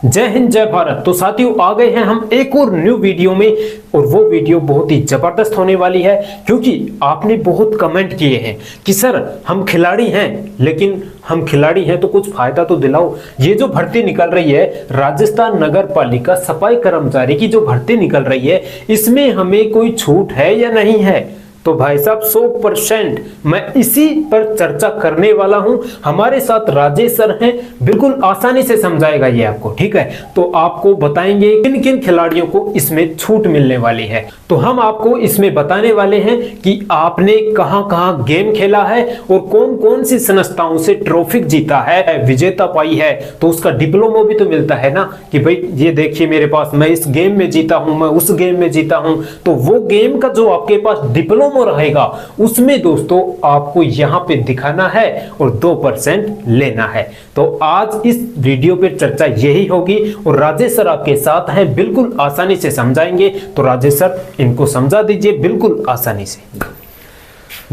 जय हिंद जय भारत। तो साथियों आ गए हैं हम एक और न्यू वीडियो में, और वो वीडियो बहुत ही जबरदस्त होने वाली है, क्योंकि आपने बहुत कमेंट किए हैं कि सर हम खिलाड़ी हैं, लेकिन हम खिलाड़ी हैं तो कुछ फायदा तो दिलाओ। ये जो भर्ती निकल रही है राजस्थान नगर पालिका सफाई कर्मचारी की जो भर्ती निकल रही है, इसमें हमें कोई छूट है या नहीं है। तो भाई साहब 100% मैं इसी पर चर्चा करने वाला हूं। हमारे साथ राजेश सर हैं, बिल्कुल आसानी से समझाएगा ये आपको, ठीक है। तो आपको बताएंगे किन किन खिलाड़ियों को इसमें छूट मिलने वाली है। तो हम आपको इसमें बताने वाले हैं कि आपने कहां कहां गेम खेला है और कौन कौन सी संस्थाओं से ट्रॉफी जीता है, विजेता पाई है, तो उसका डिप्लोमा भी तो मिलता है ना कि भाई ये देखिए मेरे पास, मैं इस गेम में जीता हूं, मैं उस गेम में जीता हूं। तो वो गेम का जो आपके पास डिप्लोमा रहेगा उसमें दोस्तों आपको यहां पे दिखाना है और 2% लेना है। तो आज इस वीडियो पे चर्चा यही होगी और राजेश सर आपके साथ हैं, बिल्कुल आसानी से समझाएंगे। तो राजेश सर इनको समझा दीजिए बिल्कुल आसानी से।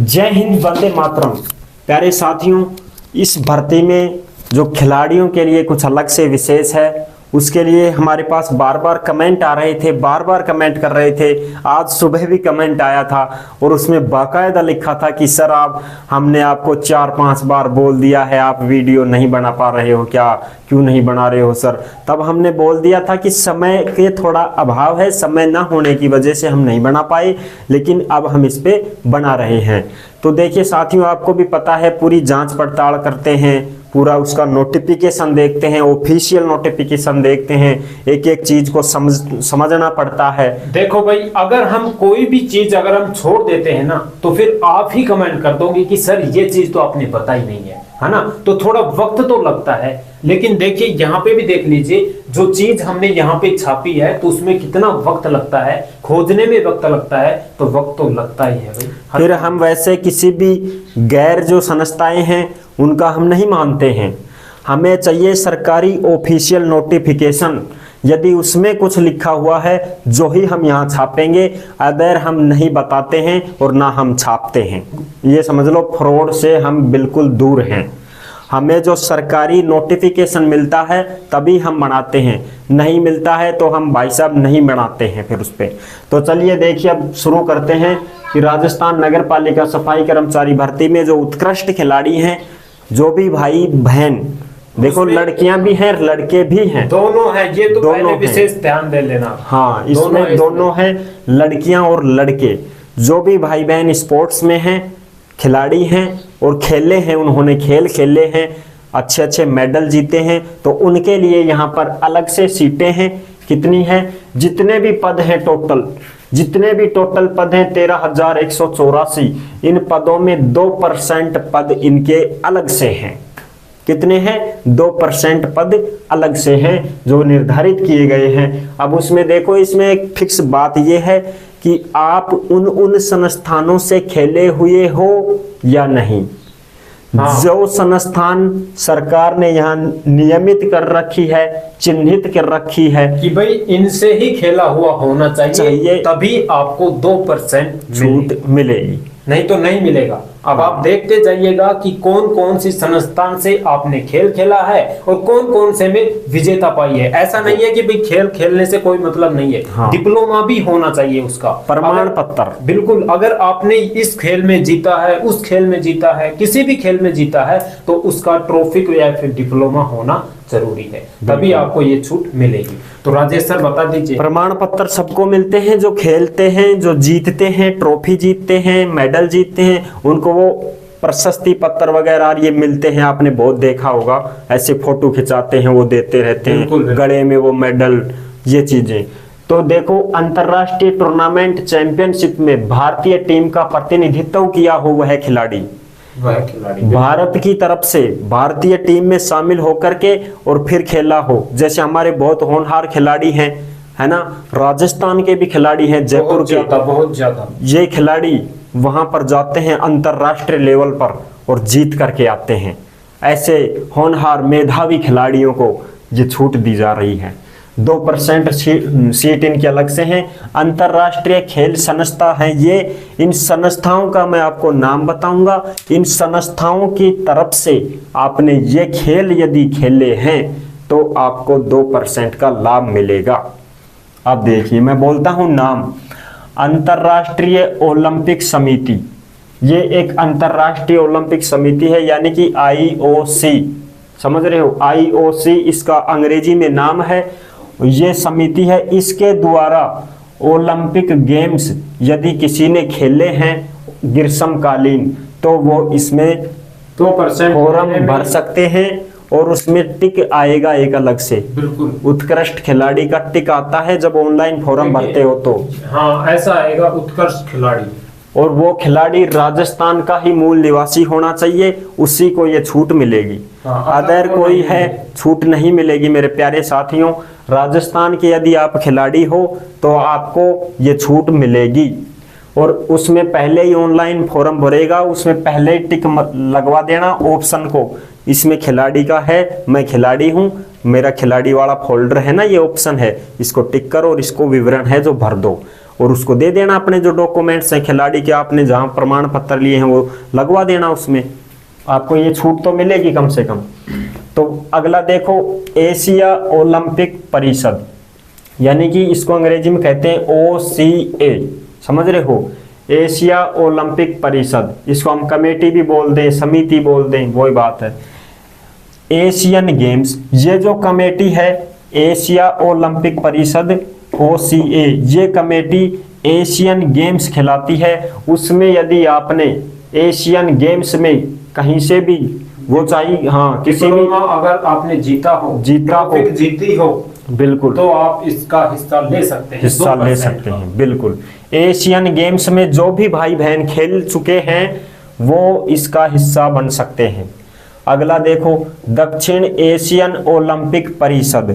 जय हिंद, वंदे मातरम। प्यारे साथियों, इस भर्ती में जो खिलाड़ियों के लिए कुछ अलग से विशेष है, उसके लिए हमारे पास बार बार कमेंट आ रहे थे, बार बार कमेंट कर रहे थे। आज सुबह भी कमेंट आया था और उसमें बाकायदा लिखा था कि सर हमने आपको 4-5 बार बोल दिया है, आप वीडियो नहीं बना पा रहे हो, क्या क्यों नहीं बना रहे हो सर। तब हमने बोल दिया था कि समय के थोड़ा अभाव है, समय ना होने की वजह से हम नहीं बना पाए, लेकिन अब हम इस पे बना रहे हैं। तो देखिए साथियों, आपको भी पता है, पूरी जांच पड़ताल करते हैं, पूरा उसका नोटिफिकेशन देखते हैं, ऑफिशियल नोटिफिकेशन देखते हैं, एक एक चीज को समझना पड़ता है। देखो भाई, अगर हम कोई भी चीज अगर हम छोड़ देते हैं ना, तो फिर आप ही कमेंट कर दोगे कि सर ये चीज तो आपने पता ही नहीं है ना। तो थोड़ा वक्त तो लगता है, लेकिन देखिए यहाँ पे भी देख लीजिए, जो चीज हमने यहाँ पे छापी है तो उसमें कितना वक्त लगता है, खोजने में वक्त लगता है, तो वक्त तो लगता ही है भाई। फिर हम वैसे किसी भी गैर जो संस्थाएं हैं उनका हम नहीं मानते हैं, हमें चाहिए सरकारी ऑफिशियल नोटिफिकेशन। यदि उसमें कुछ लिखा हुआ है जो ही हम यहाँ छापेंगे, अदर हम नहीं बताते हैं और ना हम छापते हैं। ये समझ लो, फ्रॉड से हम बिल्कुल दूर हैं। हमें जो सरकारी नोटिफिकेशन मिलता है तभी हम बनाते हैं, नहीं मिलता है तो हम भाई साहब नहीं बनाते हैं फिर उस पर। तो चलिए देखिए, अब शुरू करते हैं कि राजस्थान नगर पालिका सफाई कर्मचारी भर्ती में जो उत्कृष्ट खिलाड़ी हैं, जो भी भाई बहन, देखो लड़कियां भी हैं लड़के भी हैं, दोनों हैं, ये तो पहले विशेष ध्यान दे लेना। हाँ, इसमें दोनों हैं, लड़कियां और लड़के। जो भी भाई बहन स्पोर्ट्स में हैं, खिलाड़ी हैं और खेले हैं, उन्होंने खेल खेले हैं, अच्छे अच्छे मेडल जीते हैं, तो उनके लिए यहाँ पर अलग से सीटें हैं। कितनी हैं? जितने भी पद हैं टोटल, जितने भी टोटल पद हैं 13,184। इन पदों में 2% पद इनके अलग से हैं। कितने हैं? 2% पद अलग से हैं जो निर्धारित किए गए हैं। अब उसमें देखो, इसमें एक फिक्स बात यह है कि आप उन संस्थानों से खेले हुए हो या नहीं। हाँ। जो संस्थान सरकार ने यहाँ नियमित कर रखी है, चिन्हित कर रखी है कि भाई इनसे ही खेला हुआ होना चाहिए, तभी आपको 2% छूट मिलेगी, नहीं तो नहीं मिलेगा। अब आप देखते जाइएगा कि कौन कौन सी संस्थान से आपने खेल खेला है और कौन कौन से में विजेता पाई है। ऐसा नहीं है कि भाई खेल खेलने से कोई मतलब नहीं है। हाँ। डिप्लोमा भी होना चाहिए, उसका प्रमाण पत्र। बिल्कुल, अगर आपने इस खेल में जीता है, उस खेल में जीता है, किसी भी खेल में जीता है, तो उसका ट्रॉफी या फिर डिप्लोमा होना जरूरी है, तभी आपको ये छूट मिलेगी। तो राजेश सर बता दीजिए। प्रमाण पत्र सबको मिलते हैं, जो खेलते हैं, जो जीतते हैं, ट्रॉफी जीतते हैं, मेडल जीतते हैं, उनको वो प्रशस्ति पत्र वगैरह ये मिलते हैं। आपने बहुत देखा होगा, ऐसे फोटो खिंचाते हैं, वो देते रहते हैं, गले में वो मेडल, ये चीजें। तो देखो, अंतरराष्ट्रीय टूर्नामेंट चैंपियनशिप में भारतीय टीम का प्रतिनिधित्व किया हो वह खिलाड़ी, भारत की तरफ से भारतीय टीम में शामिल होकर के और फिर खेला हो। जैसे हमारे बहुत होनहार खिलाड़ी हैं, है ना, राजस्थान के भी खिलाड़ी हैं, जयपुर के, बहुत ज्यादा ये खिलाड़ी वहां पर जाते हैं अंतरराष्ट्रीय लेवल पर और जीत करके आते हैं। ऐसे होनहार मेधावी खिलाड़ियों को ये छूट दी जा रही है। 2% सीट इनके अलग से हैं। अंतरराष्ट्रीय खेल संस्था है ये, इन संस्थाओं का मैं आपको नाम बताऊंगा। इन संस्थाओं की तरफ से आपने ये खेल यदि खेले हैं तो आपको 2% का लाभ मिलेगा। अब देखिए मैं बोलता हूं नाम, अंतर्राष्ट्रीय ओलंपिक समिति, ये एक अंतर्राष्ट्रीय ओलंपिक समिति है, यानी कि IOC, समझ रहे हो, IOC इसका अंग्रेजी में नाम है। ये समिति है, इसके द्वारा ओलंपिक गेम्स यदि किसी ने खेले हैं ग्रीष्मकालीन, तो वो इसमें 2% फॉर्म भर सकते हैं और उसमें टिक आएगा एक अलग से, बिल्कुल। उत्कृष्ट खिलाड़ी का टिक आता है जब ऑनलाइन फॉर्म भरते हो तो। हाँ, ऐसा आएगा उत्कृष्ट खिलाड़ी। और वो खिलाड़ी राजस्थान का ही मूल निवासी होना चाहिए, उसी को ये छूट मिलेगी। हाँ, अदर कोई है छूट नहीं मिलेगी मेरे प्यारे साथियों। राजस्थान के यदि आप खिलाड़ी हो तो आपको ये छूट मिलेगी। और उसमें पहले ही ऑनलाइन फॉर्म भरेगा, उसमें पहले ही टिक लगवा देना ऑप्शन को, इसमें खिलाड़ी का है, मैं खिलाड़ी हूँ, मेरा खिलाड़ी वाला फोल्डर है ना, ये ऑप्शन है, इसको टिक करो और इसको विवरण है जो भर दो और उसको दे देना। अपने जो डॉक्यूमेंट्स हैं खिलाड़ी के, आपने जहाँ प्रमाण पत्र लिए हैं वो लगवा देना उसमें, आपको ये छूट तो मिलेगी कम से कम। तो अगला देखो, एशिया ओलंपिक परिषद, यानी कि इसको अंग्रेजी में कहते हैं OCA, समझ रहे हो, एशिया ओलंपिक परिषद। इसको हम कमेटी भी बोल दें, समिति बोल दें, वही बात है। एशियन गेम्स, ये जो कमेटी है एशिया ओलंपिक परिषद OCA, ये कमेटी एशियन गेम्स खिलाती है। उसमें यदि आपने एशियन गेम्स में कहीं से भी वो चाहिए, हाँ किसी भी, अगर आपने जीता हो, जीती हो, बिल्कुल, तो आप इसका हिस्सा ले सकते हैं, हिस्सा ले सकते हैं, बिल्कुल। एशियन गेम्स में जो भी भाई बहन खेल चुके हैं वो इसका हिस्सा बन सकते हैं। अगला देखो, दक्षिण एशियन ओलंपिक परिषद,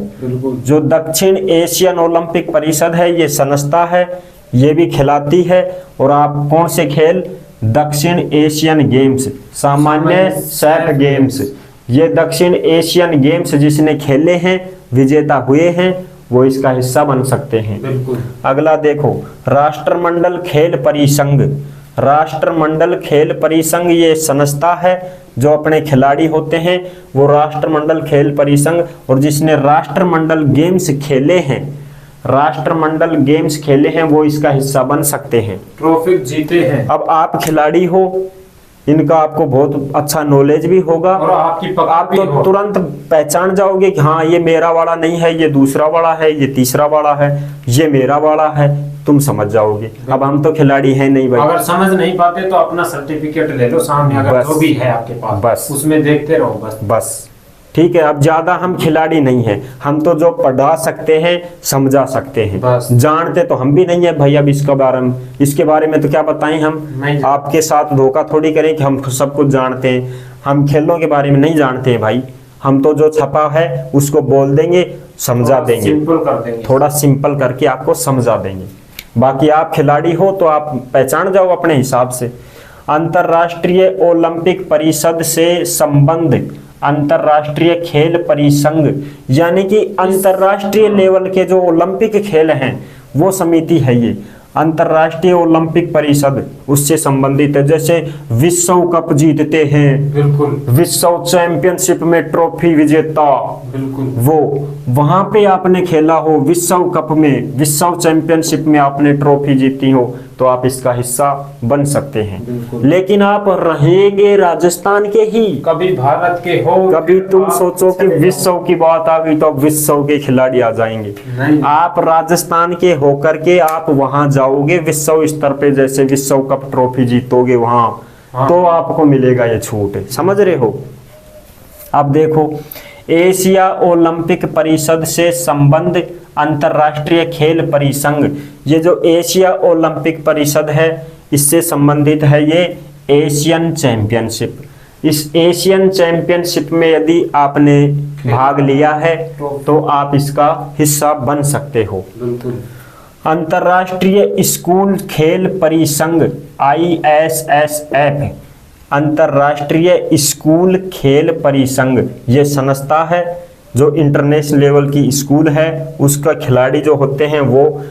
जो दक्षिण एशियन ओलंपिक परिषद है ये संस्था है, ये भी खिलाती है। और आप कौन से खेल, दक्षिण एशियन गेम्स, सामान्य सैफ गेम्स, ये दक्षिण एशियन गेम्स जिसने खेले हैं, विजेता हुए हैं, वो इसका हिस्सा बन सकते हैं। बिल्कुल। अगला देखो, राष्ट्रमंडल खेल परिसंघ, राष्ट्रमंडल खेल परिसंघ ये संस्था है, जो अपने खिलाड़ी होते हैं वो राष्ट्रमंडल खेल परिसंघ, और जिसने राष्ट्रमंडल गेम्स खेले हैं, राष्ट्रमंडल गेम्स खेले हैं, वो इसका हिस्सा बन सकते हैं, ट्रॉफी जीते हैं। अब आप खिलाड़ी हो, इनका आपको बहुत अच्छा नॉलेज भी होगा और आप तो तुरंत पहचान जाओगे कि हाँ ये मेरा वाला नहीं है, ये दूसरा वाला है, ये तीसरा वाला है, ये मेरा वाला है, तुम समझ जाओगे। अब हम तो खिलाड़ी हैं नहीं भाई, अगर समझ नहीं पाते तो अपना सर्टिफिकेट ले लो सामने, अगर जो भी है आपके पास, बस उसमें देखते रहो, बस ठीक है। अब ज्यादा हम खिलाड़ी नहीं हैं, हम तो जो पढ़ा सकते हैं समझा सकते हैं, बस। जानते तो हम भी नहीं है भाई। अब इसके बारे में तो क्या बताएं हम, आपके साथ धोखा थोड़ी करें कि हम सब कुछ जानते हैं। हम खेलों के बारे में नहीं जानते हैं भाई, हम तो जो छपा है उसको बोल देंगे, समझा देंगे, सिंपल कर देंगे, थोड़ा सिंपल करके आपको समझा देंगे। बाकी आप खिलाड़ी हो तो आप पहचान जाओ अपने हिसाब से। अंतर्राष्ट्रीय ओलंपिक परिषद से संबंध, अंतर्राष्ट्रीय खेल परिसंघ, यानी कि अंतर्राष्ट्रीय लेवल के जो ओलंपिक खेल हैं वो समिति है ये। अंतर्राष्ट्रीय ओलंपिक परिषद उससे संबंधित है, जैसे विश्व कप जीतते हैं, बिल्कुल, विश्व चैंपियनशिप में ट्रॉफी विजेता, बिल्कुल, वो वहां पे आपने खेला हो, विश्व कप में, विश्व चैंपियनशिप में आपने ट्रॉफी जीती हो, तो आप इसका हिस्सा बन सकते हैं। लेकिन आप रहेंगे राजस्थान के ही, कभी भारत के हो, कभी तुम सोचो कि विश्व की बात आ गई तो अब विश्व के खिलाड़ी आ जाएंगे, नहीं। आप राजस्थान के होकर के आप वहां जाओगे विश्व स्तर पे, जैसे विश्व कप ट्रॉफी जीतोगे वहां, तो आपको मिलेगा ये छूट, समझ रहे हो। अब देखो, एशिया ओलंपिक परिषद से संबंध अंतर्राष्ट्रीय खेल परिसंघ, ये जो एशिया ओलंपिक परिषद है इससे संबंधित है ये एशियन चैंपियनशिप। इस एशियन चैंपियनशिप में यदि आपने भाग लिया है तो आप इसका हिस्सा बन सकते हो। बिल्कुल। अंतर्राष्ट्रीय स्कूल खेल परिसंघ ISSF, अंतर्राष्ट्रीय स्कूल खेल परिसंघ ये संस्था है जो इंटरनेशनल लेवल की स्कूल है, उसका खिलाड़ी जो होते हैं वो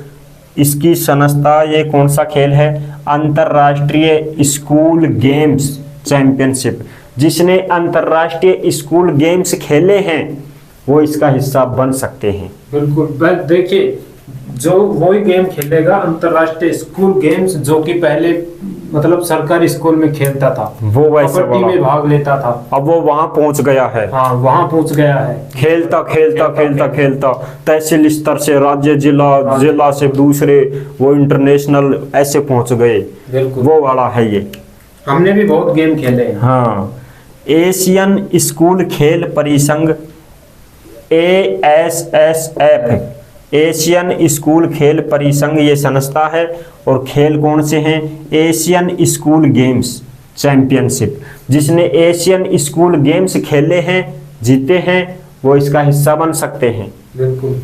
इसकी संस्था। ये कौन सा खेल है, अंतर्राष्ट्रीय स्कूल गेम्स चैंपियनशिप, जिसने अंतर्राष्ट्रीय स्कूल गेम्स खेले हैं वो इसका हिस्सा बन सकते हैं। बिल्कुल। बस देखिए, जो वही गेम खेलेगा अंतरराष्ट्रीय स्कूल गेम्स, जो कि पहले मतलब सरकारी स्कूल में खेलता था, वो वैसे कबड्डी में भाग लेता था, अब वो वहां पहुंच गया है। हाँ वहां पहुंच गया है। खेलता तहसील स्तर से राज्य, जिला से दूसरे, वो इंटरनेशनल ऐसे पहुंच गए। बिल्कुल, वो वाला है ये। हमने भी बहुत गेम खेले हैं। हाँ, एशियन स्कूल खेल परिसंघ ASSF, एशियन स्कूल खेल परिसंघ ये संस्था है। और खेल कौन से हैं? Asian school games championship. जिसने एशियन स्कूल गेम्स खेले हैं, जीते हैं, वो इसका हिस्सा बन सकते हैं। बिल्कुल।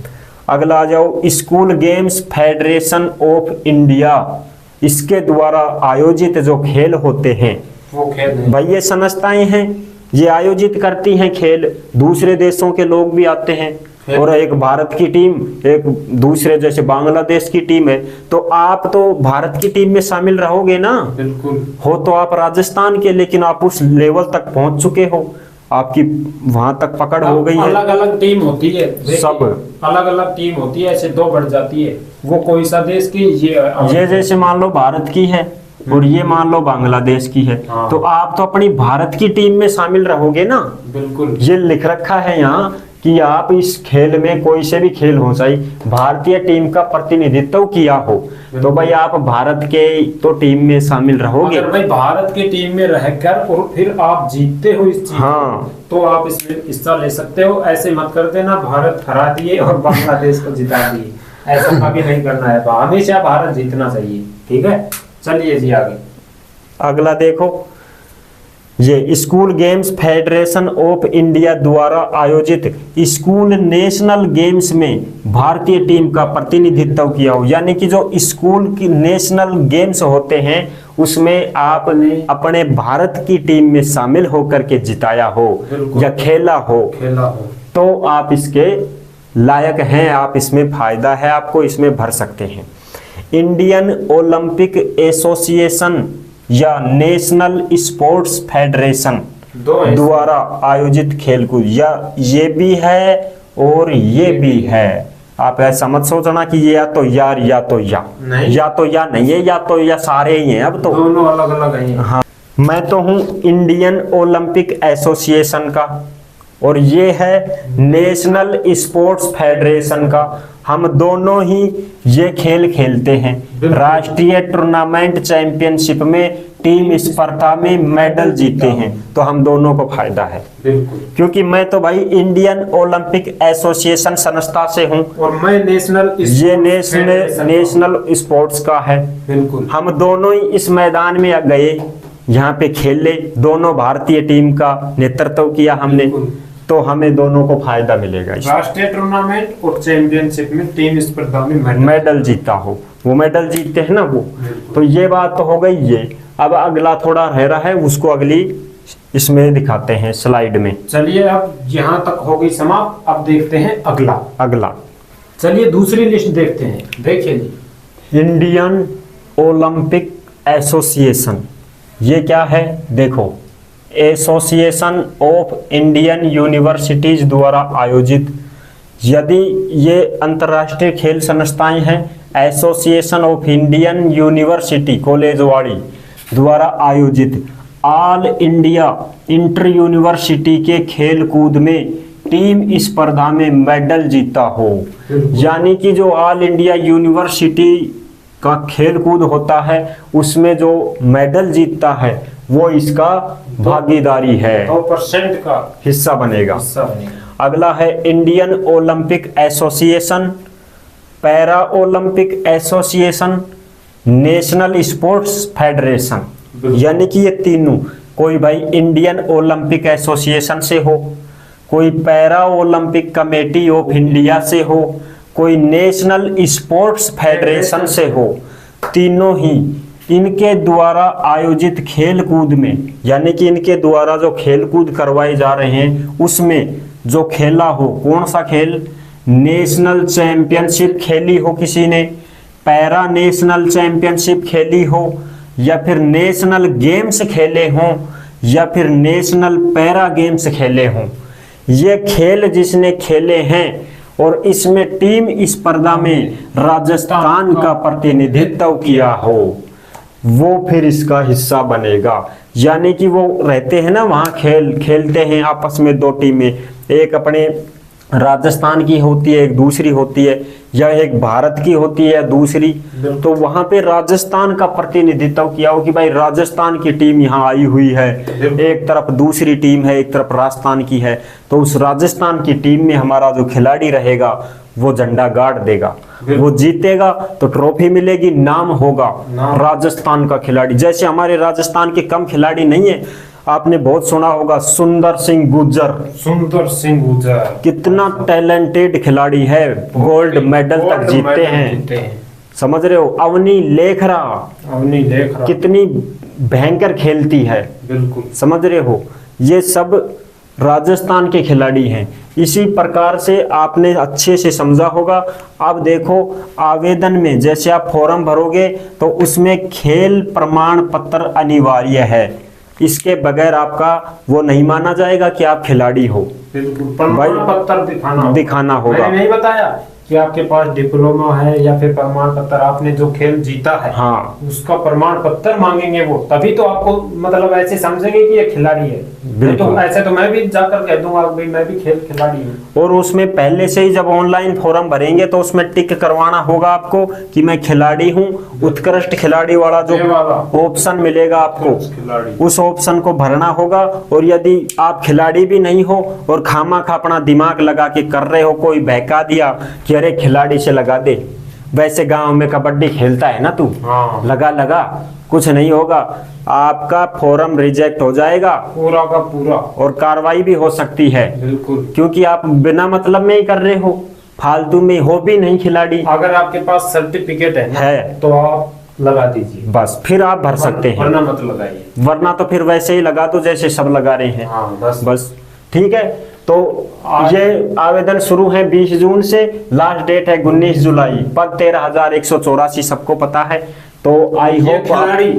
अगला आ जाओ, school games federation of India, इसके द्वारा आयोजित जो खेल होते हैं, वो खेल हैं। भाई ये संस्थाएं हैं, ये आयोजित करती हैं खेल। दूसरे देशों के लोग भी आते हैं, और एक भारत की टीम, एक दूसरे जैसे बांग्लादेश की टीम है, तो आप तो भारत की टीम में शामिल रहोगे ना। बिल्कुल। हो तो आप राजस्थान के, लेकिन आप उस लेवल तक पहुंच चुके हो, आपकी वहां तक पकड़ हो गई है। अलग अलग टीम होती है, सब अलग अलग टीम होती है, ऐसे दो बढ़ जाती है। वो कोई सा देश की, ये जैसे मान लो भारत की है और ये मान लो बांग्लादेश की है, हाँ। तो आप तो अपनी भारत की टीम में शामिल रहोगे ना। बिल्कुल। ये लिख रखा है यहाँ कि आप इस खेल में कोई से भी खेल हो, चाहे भारतीय टीम का प्रतिनिधित्व किया हो, तो भाई आप भारत के तो टीम में शामिल रहोगे। अगर भाई भारत की टीम में रहकर और फिर आप जीतते हो इस चीज, हाँ, तो आप इसमें हिस्सा ले सकते हो। ऐसे मत कर देना भारत हरा दिए और बांग्लादेश को जिता दिए, ऐसा कभी नहीं करना है। हमेशा भारत जीतना चाहिए। ठीक है, चलिए जी आगे। अगला देखो, ये school games federation of India द्वारा आयोजित स्कूल नेशनल गेम्स में भारतीय टीम का प्रतिनिधित्व किया हो, यानी कि जो स्कूल की नेशनल गेम्स होते हैं उसमें आपने अपने भारत की टीम में शामिल होकर के जिताया हो या खेला हो, तो आप इसके लायक हैं, आप इसमें फायदा है, आपको इसमें भर सकते हैं। इंडियन ओलंपिक एसोसिएशन या नेशनल स्पोर्ट्स फेडरेशन द्वारा आयोजित खेलकूद, या ये भी है और ये भी है। आप ऐसा मत सोचना कि ये या तो यार या तो या नहीं, या तो या नहीं है, या तो या सारे ही हैं। अब तो दोनों अलग अलग हैं। हाँ, मैं तो हूँ इंडियन ओलंपिक एसोसिएशन का और ये है नेशनल स्पोर्ट्स फेडरेशन का। हम दोनों ही ये खेल खेलते हैं। राष्ट्रीय टूर्नामेंट चैंपियनशिप में टीम स्पर्धा में मेडल जीते हैं, तो हम दोनों को फायदा है। बिल्कुल, क्योंकि मैं तो भाई इंडियन ओलंपिक एसोसिएशन संस्था से हूँ और मैं नेशनल स्पोर्ट्स का है। बिल्कुल, हम दोनों ही इस मैदान में गए, यहाँ पे खेले, दोनों भारतीय टीम का नेतृत्व किया हमने, तो हमें दोनों को फायदा मिलेगा। राष्ट्रीय टूर्नामेंट और चैंपियनशिप में टीम स्पर्धा में मेडल जीता हो, वो मेडल जीतते हैं ना वो। तो ये बात तो हो गई ये। अब अगला थोड़ा रह रहा है, उसको अगली इसमें दिखाते हैं स्लाइड में। चलिए, अब यहाँ तक हो गई समाप्त। अब देखते हैं अगला। चलिए दूसरी लिस्ट देखते हैं। देखिए जी, इंडियन ओलंपिक एसोसिएशन, ये क्या है? देखो, एसोसिएशन ऑफ इंडियन यूनिवर्सिटीज द्वारा आयोजित, यदि ये अंतर्राष्ट्रीय खेल संस्थाएं हैं, एसोसिएशन ऑफ इंडियन यूनिवर्सिटी कॉलेजवाड़ी द्वारा आयोजित ऑल इंडिया इंटर यूनिवर्सिटी के खेल कूद में टीम स्पर्धा में मेडल जीता हो, यानी कि जो ऑल इंडिया यूनिवर्सिटी का खेल कूद होता है उसमें जो मेडल जीतता है वो इसका भागीदारी है, 2% का हिस्सा बनेगा। अगला है Indian Olympic association, para Olympic association, national sports federation, यानी कि ये तीनों, कोई भाई इंडियन ओलंपिक एसोसिएशन से हो, कोई para Olympic committee of India से हो, कोई नेशनल स्पोर्ट्स फेडरेशन से हो, तीनों ही इनके द्वारा आयोजित खेल कूद में, यानी कि इनके द्वारा जो खेल कूद करवाए जा रहे हैं उसमें जो खेला हो, कौन सा खेल? नेशनल चैंपियनशिप खेली हो किसी ने, पैरा नेशनल चैंपियनशिप खेली हो, या फिर नेशनल गेम्स खेले हों, या फिर नेशनल पैरा गेम्स खेले हों, ये खेल जिसने खेले हैं और इसमें टीम स्पर्धा में राजस्थान का प्रतिनिधित्व किया हो, वो फिर इसका हिस्सा बनेगा। यानी कि वो रहते हैं ना वहाँ, खेलते हैं आपस में दो टीमें, एक अपने राजस्थान की होती है, एक दूसरी होती है, या एक भारत की होती है दूसरी, तो वहां पे राजस्थान का प्रतिनिधित्व किया हो कि भाई राजस्थान की टीम यहाँ आई हुई है, एक तरफ दूसरी टीम है, एक तरफ राजस्थान की है, तो उस राजस्थान की टीम में हमारा जो खिलाड़ी रहेगा वो झंडा गाड़ देगा, वो जीतेगा तो ट्रॉफी मिलेगी, नाम होगा राजस्थान का खिलाड़ी। जैसे हमारे राजस्थान के कम खिलाड़ी नहीं है, आपने बहुत सुना होगा सुंदर सिंह गुर्जर। सुंदर सिंह गुर्जर कितना टैलेंटेड खिलाड़ी है, गोल्ड मेडल तक जीते हैं, समझ रहे हो। अवनी लेखरा कितनी भयंकर खेलती है, बिल्कुल समझ रहे हो। ये सब राजस्थान के खिलाड़ी हैं। इसी प्रकार से आपने अच्छे से समझा होगा। अब देखो आवेदन में जैसे आप फॉर्म भरोगे तो उसमें खेल प्रमाण पत्र अनिवार्य है, इसके बगैर आपका वो नहीं माना जाएगा कि आप खिलाड़ी हो। बिल्कुल प्रमाण पत्र दिखाना होगा। मैंने नहीं बताया कि आपके पास डिप्लोमा है या फिर प्रमाण पत्र, आपने जो खेल जीता है हाँ उसका प्रमाण पत्र मांगेंगे वो, तभी तो आपको मतलब ऐसे समझेंगे कि ये खिलाड़ी है। तो ऐसे तो मैं भी जाकर कह दूंगा भाई मैं भी खिलाड़ी हूँ। और उसमें पहले से ही जब ऑनलाइन फॉर्म भरेंगे तो उसमें टिक करवाना होगा आपको कि मैं खिलाड़ी हूँ। उत्कृष्ट खिलाड़ी वाला जो ऑप्शन मिलेगा आपको, उस ऑप्शन को भरना होगा। और यदि आप खिलाड़ी भी नहीं हो और खामखा अपना दिमाग लगा के कर रहे हो, कोई बहका दिया कि अरे खिलाड़ी से लगा दे, वैसे गांव में कबड्डी खेलता है ना तू, लगा कुछ नहीं होगा, आपका फॉर्म रिजेक्ट हो जाएगा पूरा का पूरा, और कार्रवाई भी हो सकती है। बिल्कुल, क्योंकि आप बिना मतलब में ही कर रहे हो, फालतू में हो भी नहीं खिलाड़ी। अगर आपके पास सर्टिफिकेट है तो आप लगा दीजिए, बस फिर आप भर सकते हैं, वरना मत लगाइए। वरना तो फिर वैसे ही लगा दो जैसे सब लगा रहे हैं। बस ठीक है। तो ये आवेदन शुरू है 20 जून से, लास्ट डेट है 19 जुलाई। पद 13,184 सबको पता है। तो आई होप खिलाड़ी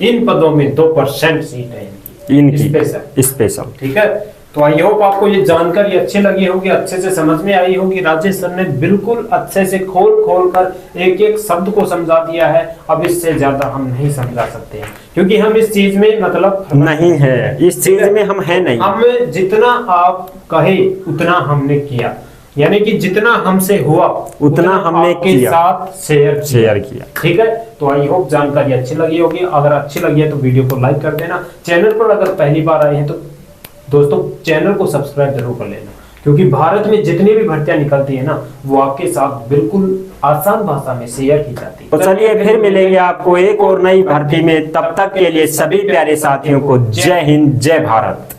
इन पदों में 2% सीट है इनकी स्पेशल। ठीक है, तो आई होप आपको ये जानकारी अच्छी लगी होगी, अच्छे से समझ में आई होगी। राजेश सर ने बिल्कुल अच्छे से खोल कर एक एक शब्द को समझा दिया है। अब इससे ज्यादा हम नहीं समझा सकते हैं, क्योंकि हम इस चीज में मतलब नहीं है, इस चीज में हम है नहीं। हमें जितना आप कहे उतना हमने किया, यानी कि जितना हमसे हुआ उतना हमने किया, साथ शेयर किया। ठीक है, तो आई होप जानकारी अच्छी लगी होगी। अगर अच्छी लगी है तो वीडियो को लाइक कर देना। चैनल पर अगर पहली बार आए हैं तो दोस्तों चैनल को सब्सक्राइब जरूर कर लेना, क्योंकि भारत में जितनी भी भर्तियां निकलती है ना वो आपके साथ बिल्कुल आसान भाषा में शेयर की जाती है। तो चलिए फिर मिलेंगे आपको एक और नई भर्ती में, तब तक के लिए सभी प्यारे साथियों को जय हिंद, जय भारत।